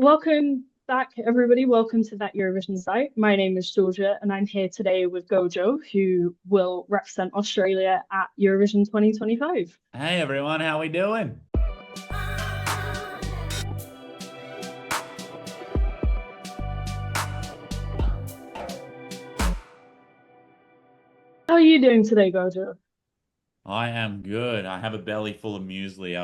Welcome back, everybody. Welcome to that Eurovision site. My name is Georgia, and I'm here today with GoJo, who will represent Australia at Eurovision 2025. Hey everyone, how we doing? How are you doing today, GoJo? I am good. I have a belly full of muesli.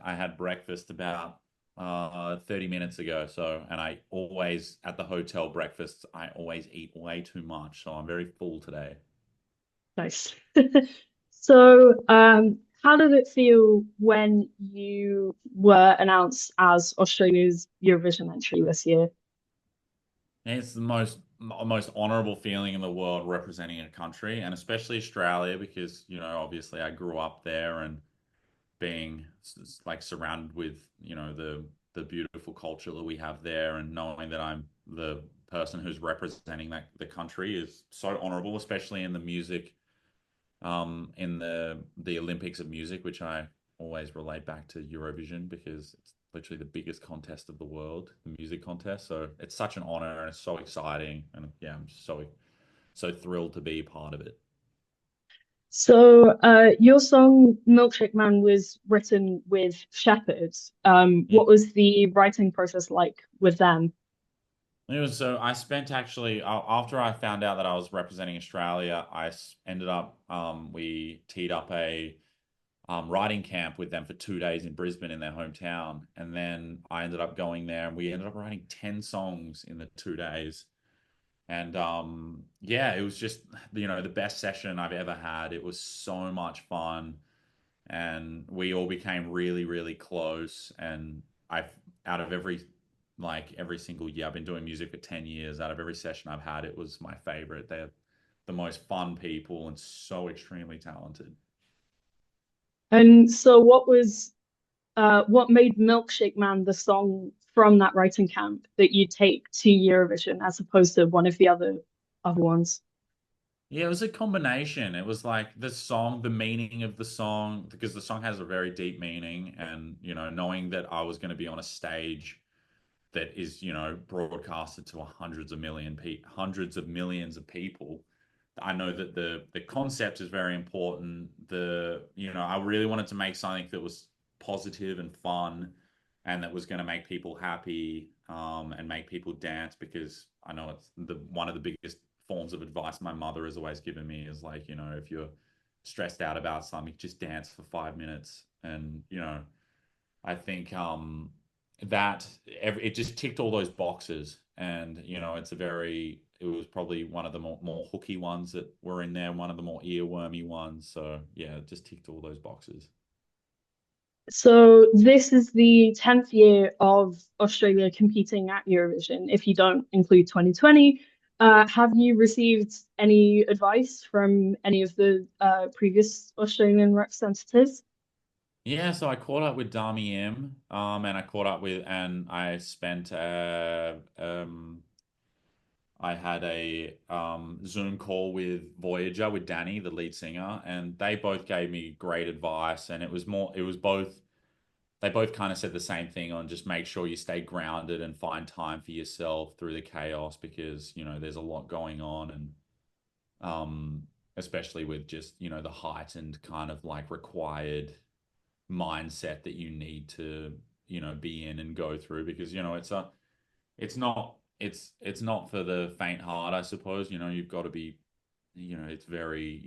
I had breakfast about 30 minutes ago. And I always at the hotel breakfasts, I always eat way too much. So I'm very full today. Nice. So, how did it feel when you were announced as Australia's Eurovision entry this year? It's the most honorable feeling in the world representing a country, and especially Australia, because obviously I grew up there and being like surrounded with the beautiful culture that we have there, and knowing that I'm the person who's representing the country is so honorable, especially in the music, in the Olympics of music, which I always relate back to Eurovision because it's literally the biggest contest of the world, the music contest. So it's such an honor and it's so exciting, and yeah, I'm so thrilled to be part of it. So, your song Milkshake Man was written with Shepherd. Yeah. What was the writing process like with them? It was so I spent actually after I found out that I was representing Australia, ended up we teed up a writing camp with them for 2 days in Brisbane in their hometown, and then I ended up going there and we ended up writing 10 songs in the 2 days, and yeah, it was just the best session I've ever had. It was so much fun, and we all became really, really close. And I've out of every single year, I've been doing music for 10 years. Out of every session I've had, it was my favorite. They're the most fun people and so extremely talented. And so what made Milkshake Man the song from that writing camp that you take to Eurovision as opposed to one of the other ones? Yeah, it was a combination. It was like the song, the meaning of the song, because the song has a very deep meaning. And, knowing that I was going to be on a stage that is, broadcasted to hundreds of millions of people. I know that the concept is very important. I really wanted to make something that was positive and fun, and that was going to make people happy, and make people dance, because I know it's the one of the biggest forms of advice my mother has always given me is like, if you're stressed out about something, just dance for 5 minutes. And I think it just ticked all those boxes. And it was probably one of the more hooky ones that were in there, one of the more earwormy ones. So yeah, it just ticked all those boxes. So this is the 10th year of Australia competing at Eurovision, if you don't include 2020. Have you received any advice from any of the previous Australian representatives? Yeah, so I caught up with Dami M, and I had a Zoom call with Voyager, with Danny, the lead singer, and they both gave me great advice. And they both kind of said the same thing on just make sure you stay grounded and find time for yourself through the chaos, because there's a lot going on. And especially with just the heightened kind of like required mindset that you need to be in and go through, because it's not for the faint heart, I suppose. You've got to be, you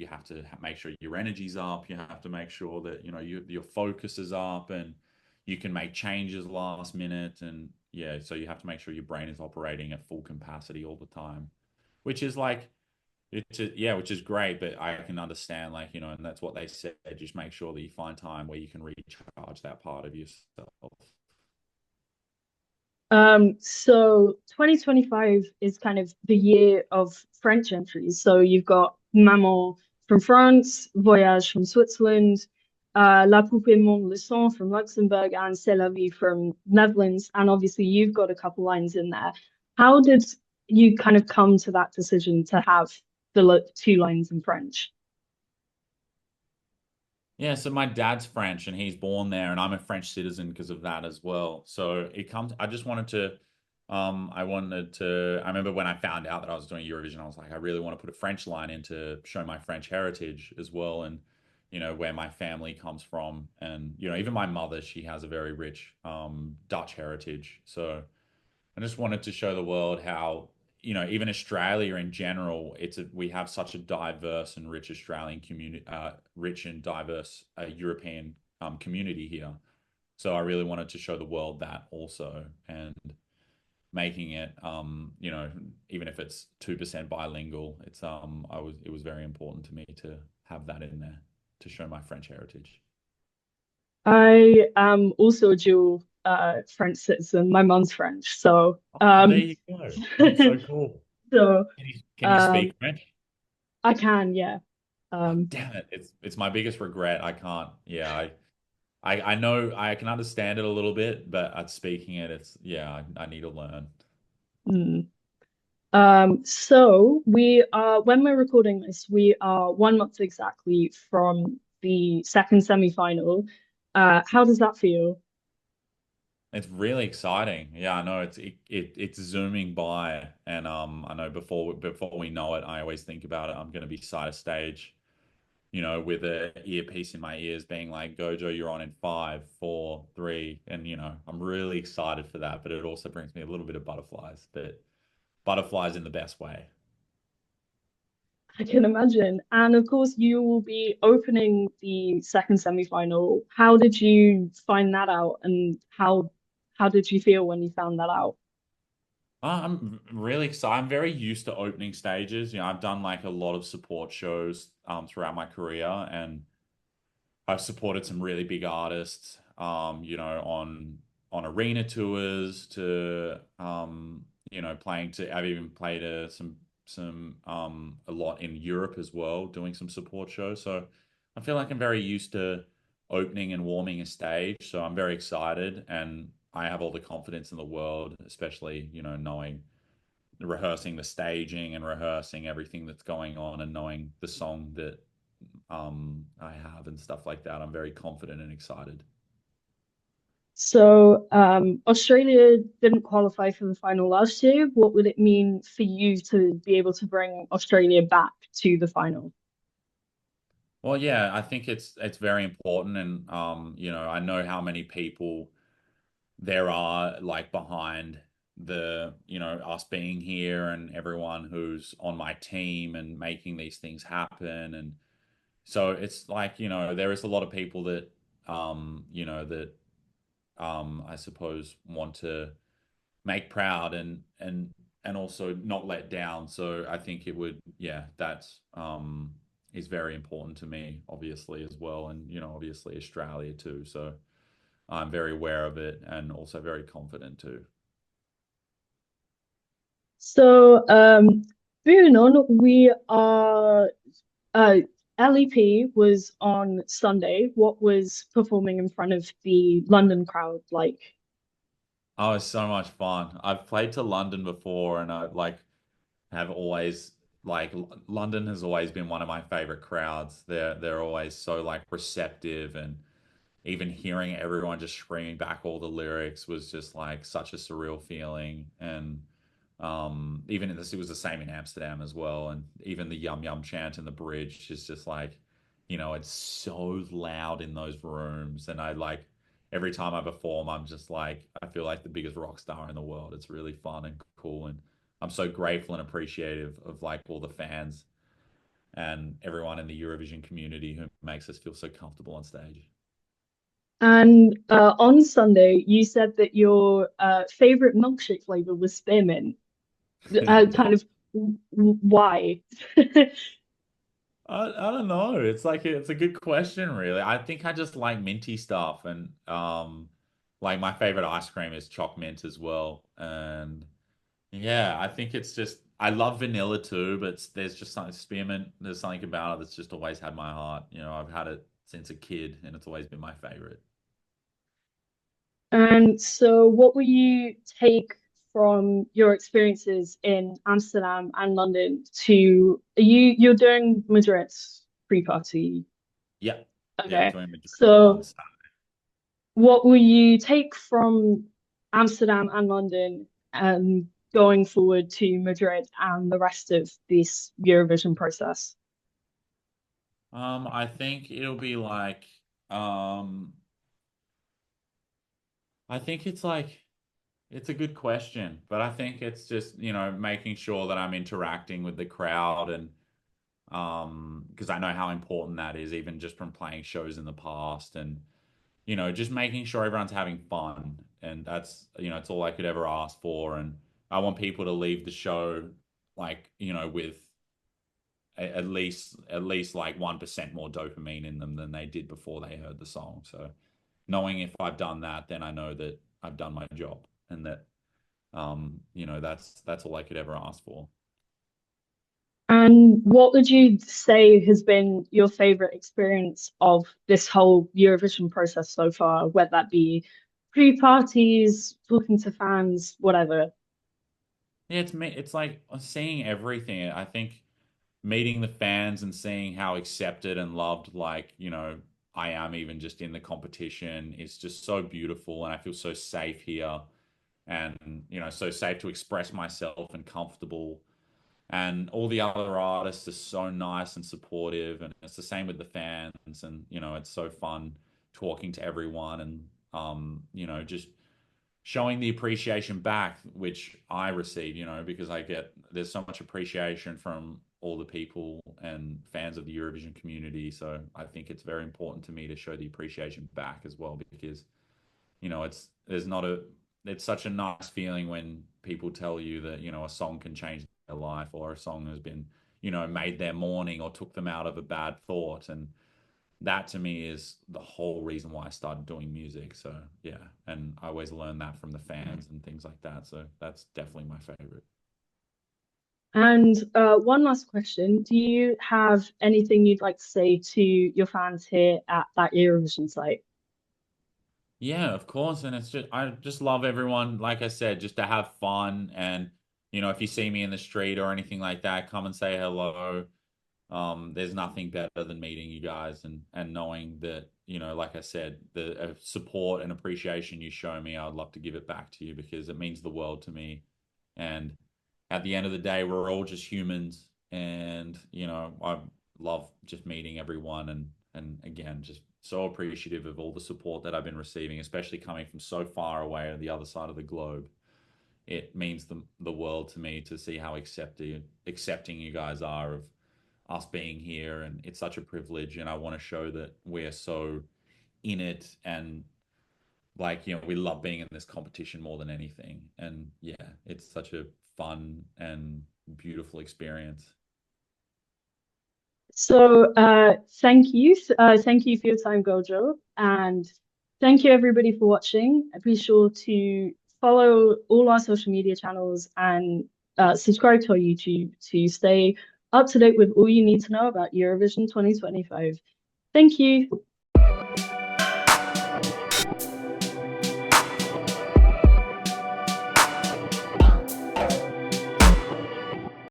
have to make sure your energy's up. You have to make sure that your focus is up, and you can make changes last minute. And yeah, so you have to make sure your brain is operating at full capacity all the time, which is like yeah, which is great. But I can understand, like, and that's what they said, just make sure that you find time where you can recharge that part of yourself. So 2025 is kind of the year of French entries. So you've got Maman from France, Voyage from Switzerland, La Poupée Mon Leçon from Luxembourg, and C'est la vie from Netherlands. And obviously you've got a couple lines in there. How did you kind of come to that decision to have the two lines in French? Yeah, so my dad's French and he's born there, and I'm a French citizen because of that as well. So I just wanted to I remember when I found out that I was doing Eurovision, I was like, I really want to put a French line in to show my French heritage as well, and where my family comes from, and even my mother, she has a very rich Dutch heritage. So I just wanted to show the world how, even Australia in general, we have such a diverse and rich Australian community, rich and diverse European community here. So I really wanted to show the world that also, and making it, even if it's 2% bilingual, it was very important to me to have that in there to show my French heritage. I am also a dual French citizen. My mom's French, so Oh, there you go. That's so cool. so Can you speak um, French? I can, yeah. Oh, Um, damn it. It's my biggest regret. I can't. Yeah, I know I can understand it a little bit, but at speaking it, yeah, I need to learn. mm. So we are when we're recording this, we are 1 month exactly from the second semi-final. How does that feel? It's really exciting. Yeah, I know it's zooming by, and I know before we know it, I always think about it. I'm going to be side of stage, with a earpiece in my ears, being like, "GoJo, you're on in five, four, three," and I'm really excited for that. But it also brings me a little bit of butterflies, but butterflies in the best way. I can imagine. And of course, you will be opening the second semi-final. How did you find that out, and how did you feel when you found that out? I'm really excited. I'm very used to opening stages. I've done like a lot of support shows throughout my career, and I've supported some really big artists, on arena tours to playing to I've even played some a lot in Europe as well, doing some support shows. So I feel like I'm very used to opening and warming a stage. So I'm very excited, and I have all the confidence in the world, especially, knowing rehearsing the staging and rehearsing everything that's going on and knowing the song that I have and stuff like that. I'm very confident and excited. So, Australia didn't qualify for the final last year. What would it mean for you to be able to bring Australia back to the final? Well, yeah, I think it's very important, and I know how many people there are like behind us being here, and everyone who's on my team and making these things happen. And so it's like, there is a lot of people that that I suppose want to make proud, and also not let down. So I think it would, yeah, that's is very important to me, obviously, as well, and obviously Australia too. So I'm very aware of it, and also very confident too. So, moving on, we are uh LEP was on Sunday. What was performing in front of the London crowd like? Oh, it's so much fun. I've played to London before, and I like have always London has always been one of my favorite crowds. They're always so like receptive, and even hearing everyone just screaming back all the lyrics was just like such a surreal feeling. And even in this, it was the same in Amsterdam as well. And even the yum yum chant in the bridge is just like, it's so loud in those rooms. And I like every time I perform, I'm just like, I feel like the biggest rock star in the world. It's really fun and cool. And I'm so grateful and appreciative of like all the fans and everyone in the Eurovision community who makes us feel so comfortable on stage. And on Sunday, you said that your favorite milkshake flavor was spearmint. Kind of why? I don't know. It's like it's a good question, really. I think I just like minty stuff, and like my favorite ice cream is choc mint as well. And yeah, I think it's just I love vanilla too, but there's just something spearmint. There's something about it that's just always had my heart. I've had it since a kid, and it's always been my favorite. And so, what will you take from your experiences in Amsterdam and London to you're doing Madrid's pre-party? Yeah, yeah, Okay. doing Madrid on So, what will you take from Amsterdam and London? going forward to Madrid and the rest of this Eurovision process? I think it'll be like, I think it's like, it's a good question, but I think it's just, making sure that I'm interacting with the crowd and because I know how important that is, even just from playing shows in the past, and just making sure everyone's having fun, and that's it's all I could ever ask for, and I want people to leave the show like with at least like 1% more dopamine in them than they did before they heard the song. So knowing if I've done that, then I know that I've done my job, and that that's all I could ever ask for. And what would you say has been your favorite experience of this whole Eurovision process so far, whether that be pre-parties, talking to fans, whatever? Yeah, it's like seeing everything. I think meeting the fans and seeing how accepted and loved, like, I am even just in the competition is just so beautiful. And I feel so safe here, and, so safe to express myself and comfortable. And all the other artists are so nice and supportive. And it's the same with the fans. And, it's so fun talking to everyone and, just showing the appreciation back, which I receive, because there's so much appreciation from all the people and fans of the Eurovision community. So I think it's very important to me to show the appreciation back as well, because, there's not a, it's such a nice feeling when people tell you that, a song can change their life, or a song has been, made their morning or took them out of a bad thought. And that to me is the whole reason why I started doing music. So yeah, and I always learn that from the fans and things like that. So that's definitely my favorite. And one last question. Do you have anything you'd like to say to your fans here at that Eurovision site? Yeah, of course. And I just love everyone, like I said, just to have fun. And, if you see me in the street or anything like that, come and say hello. There's nothing better than meeting you guys, and knowing that, like I said, the support and appreciation you show me, I'd love to give it back to you, because it means the world to me. And at the end of the day, we're all just humans, and I love just meeting everyone, and again, just so appreciative of all the support that I've been receiving, especially coming from so far away on the other side of the globe. It means the world to me to see how accepting you guys are of us being here, and it's such a privilege, and I want to show that we're so in it, and like, we love being in this competition more than anything. And yeah, it's such a fun and beautiful experience. So thank you. Thank you for your time, GoJo. And thank you everybody for watching. Be sure to follow all our social media channels and subscribe to our YouTube to stay up to date with all you need to know about Eurovision 2025. Thank you.